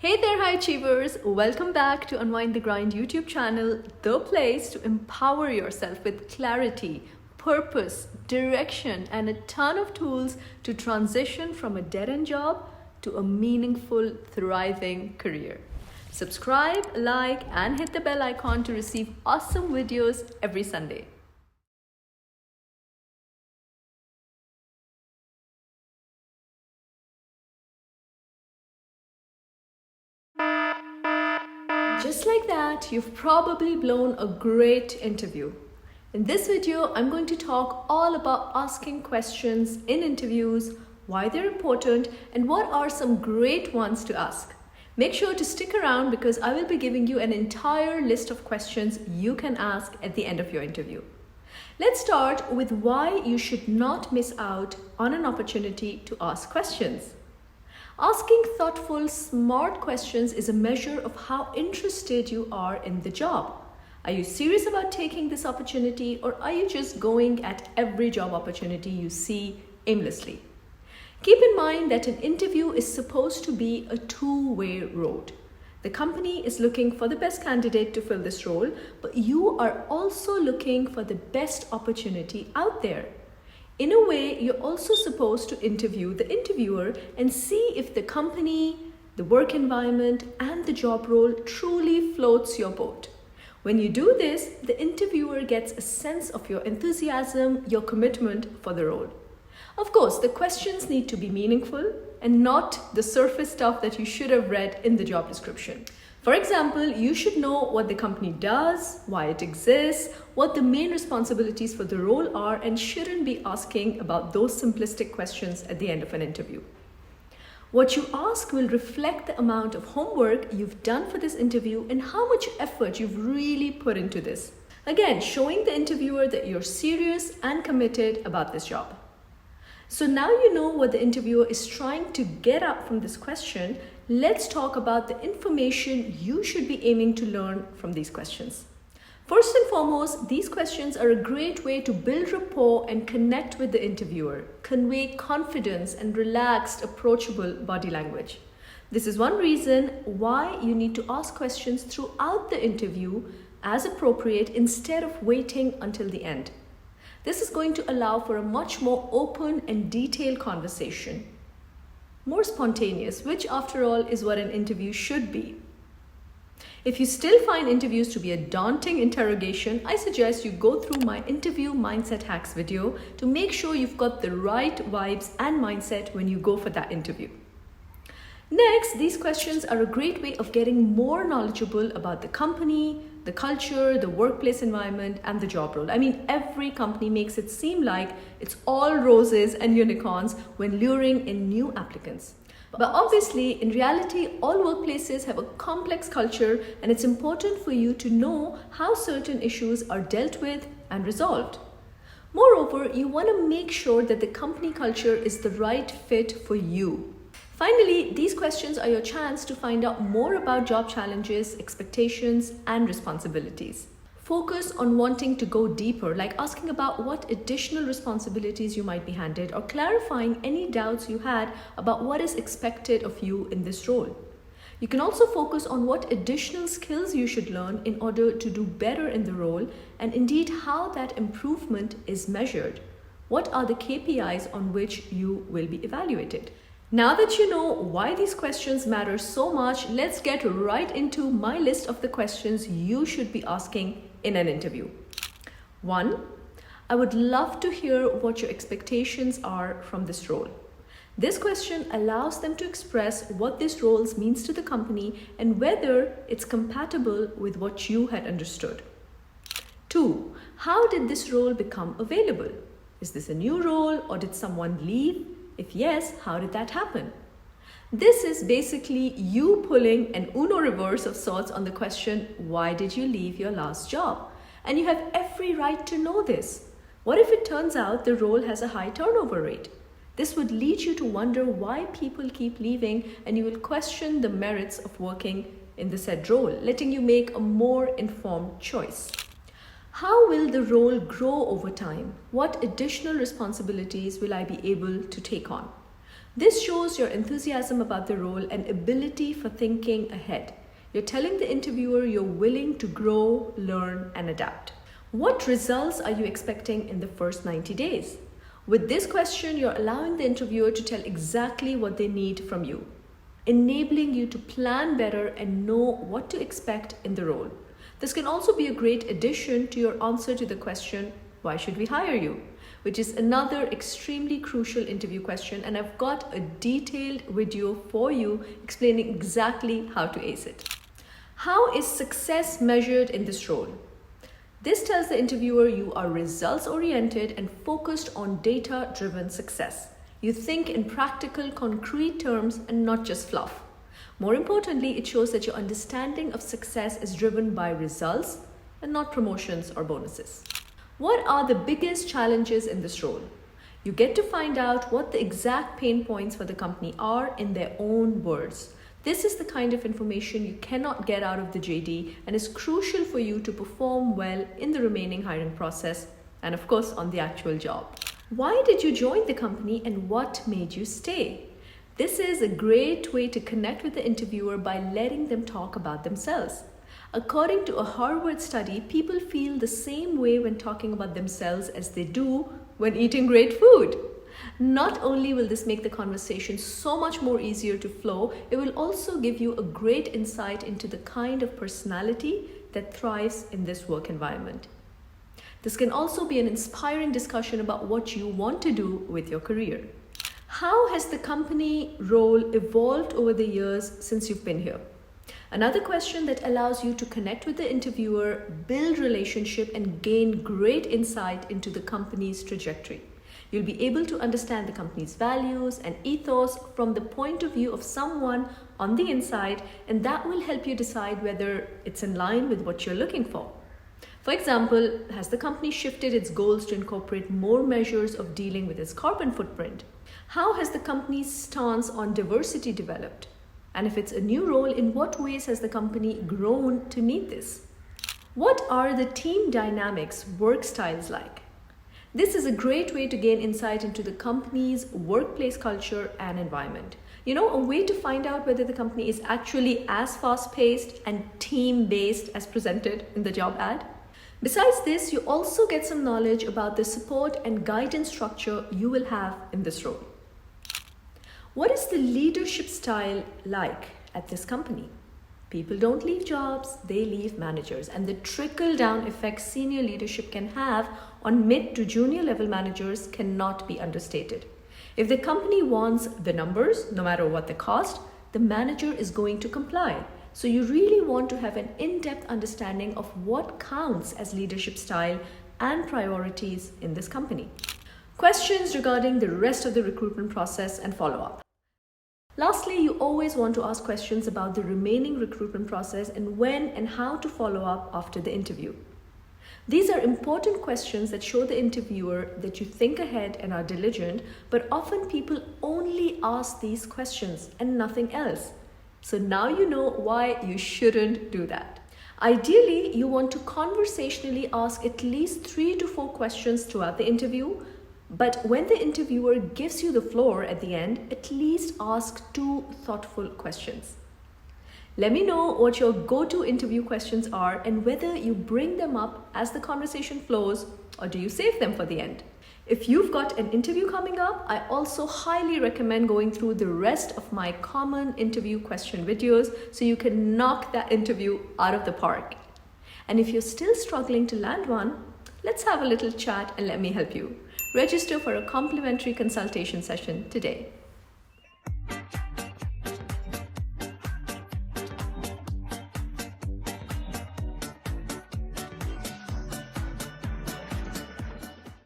Hey there, high achievers! Welcome back to Unwind the Grind YouTube channel, the place to empower yourself with clarity, purpose, direction, and a ton of tools to transition from a dead-end job to a meaningful, thriving career. Subscribe, like, and hit the bell icon to receive awesome videos every Sunday. Just like that, you've probably blown a great interview. In this video, I'm going to talk all about asking questions in interviews, why they're important, and what are some great ones to ask. Make sure to stick around because I will be giving you an entire list of questions you can ask at the end of your interview. Let's start with why you should not miss out on an opportunity to ask questions. Asking thoughtful, smart questions is a measure of how interested you are in the job. Are you serious about taking this opportunity, or are you just going at every job opportunity you see aimlessly? Keep in mind that an interview is supposed to be a two-way road. The company is looking for the best candidate to fill this role, but you are also looking for the best opportunity out there. In a way, you're also supposed to interview the interviewer and see if the company, the work environment, and the job role truly floats your boat. When you do this, the interviewer gets a sense of your enthusiasm, your commitment for the role. Of course, the questions need to be meaningful and not the surface stuff that you should have read in the job description. For example, you should know what the company does, why it exists, what the main responsibilities for the role are, and shouldn't be asking about those simplistic questions at the end of an interview. What you ask will reflect the amount of homework you've done for this interview and how much effort you've really put into this. Again, showing the interviewer that you're serious and committed about this job. So now you know what the interviewer is trying to get out from this question. Let's talk about the information you should be aiming to learn from these questions. First and foremost, these questions are a great way to build rapport and connect with the interviewer, convey confidence and relaxed, approachable body language. This is one reason why you need to ask questions throughout the interview as appropriate instead of waiting until the end. This is going to allow for a much more open and detailed conversation. More spontaneous, which after all is what an interview should be. If you still find interviews to be a daunting interrogation, I suggest you go through my interview mindset hacks video to make sure you've got the right vibes and mindset when you go for that interview. Next, these questions are a great way of getting more knowledgeable about the company, the culture, the workplace environment, and the job role. I mean, every company makes it seem like it's all roses and unicorns when luring in new applicants. But obviously, in reality, all workplaces have a complex culture, and it's important for you to know how certain issues are dealt with and resolved. Moreover, you want to make sure that the company culture is the right fit for you. Finally, these questions are your chance to find out more about job challenges, expectations, and responsibilities. Focus on wanting to go deeper, like asking about what additional responsibilities you might be handed or clarifying any doubts you had about what is expected of you in this role. You can also focus on what additional skills you should learn in order to do better in the role, and indeed how that improvement is measured. What are the KPIs on which you will be evaluated? Now that you know why these questions matter so much, let's get right into my list of the questions you should be asking in an interview. 1. I would love to hear what your expectations are from this role. This question allows them to express what this role means to the company and whether it's compatible with what you had understood. 2. How did this role become available? Is this a new role or did someone leave? If yes, how did that happen? This is basically you pulling an Uno reverse of sorts on the question, why did you leave your last job? And you have every right to know this. What if it turns out the role has a high turnover rate? This would lead you to wonder why people keep leaving, and you will question the merits of working in the said role, letting you make a more informed choice. How will the role grow over time? What additional responsibilities will I be able to take on? This shows your enthusiasm about the role and ability for thinking ahead. You're telling the interviewer you're willing to grow, learn, and adapt. What results are you expecting in the first 90 days? With this question, you're allowing the interviewer to tell exactly what they need from you, enabling you to plan better and know what to expect in the role. This can also be a great addition to your answer to the question, why should we hire you? Which is another extremely crucial interview question, and I've got a detailed video for you explaining exactly how to ace it. How is success measured in this role? This tells the interviewer you are results-oriented and focused on data-driven success. You think in practical, concrete terms and not just fluff. More importantly, it shows that your understanding of success is driven by results and not promotions or bonuses. What are the biggest challenges in this role? You get to find out what the exact pain points for the company are in their own words. This is the kind of information you cannot get out of the JD and is crucial for you to perform well in the remaining hiring process and of course on the actual job. Why did you join the company and what made you stay? This is a great way to connect with the interviewer by letting them talk about themselves. According to a Harvard study, people feel the same way when talking about themselves as they do when eating great food. Not only will this make the conversation so much more easier to flow, it will also give you a great insight into the kind of personality that thrives in this work environment. This can also be an inspiring discussion about what you want to do with your career. How has the company role evolved over the years since you've been here? Another question that allows you to connect with the interviewer, build relationship, and gain great insight into the company's trajectory. You'll be able to understand the company's values and ethos from the point of view of someone on the inside, and that will help you decide whether it's in line with what you're looking for. For example, has the company shifted its goals to incorporate more measures of dealing with its carbon footprint? How has the company's stance on diversity developed? And if it's a new role, in what ways has the company grown to meet this? What are the team dynamics, work styles like? This is a great way to gain insight into the company's workplace culture and environment. A way to find out whether the company is actually as fast-paced and team-based as presented in the job ad. Besides this, you also get some knowledge about the support and guidance structure you will have in this role. What is the leadership style like at this company? People don't leave jobs, they leave managers, and the trickle-down effect senior leadership can have on mid to junior level managers cannot be understated. If the company wants the numbers, no matter what the cost, the manager is going to comply. So you really want to have an in-depth understanding of what counts as leadership style and priorities in this company. Questions regarding the rest of the recruitment process and follow-up. Lastly, you always want to ask questions about the remaining recruitment process and when and how to follow up after the interview. These are important questions that show the interviewer that you think ahead and are diligent, but often people only ask these questions and nothing else. So now you know why you shouldn't do that. Ideally, you want to conversationally ask at least 3 to 4 questions throughout the interview, but when the interviewer gives you the floor at the end, at least ask 2 thoughtful questions. Let me know what your go-to interview questions are and whether you bring them up as the conversation flows or do you save them for the end. If you've got an interview coming up, I also highly recommend going through the rest of my common interview question videos so you can knock that interview out of the park. And if you're still struggling to land one, let's have a little chat and let me help you. Register for a complimentary consultation session today.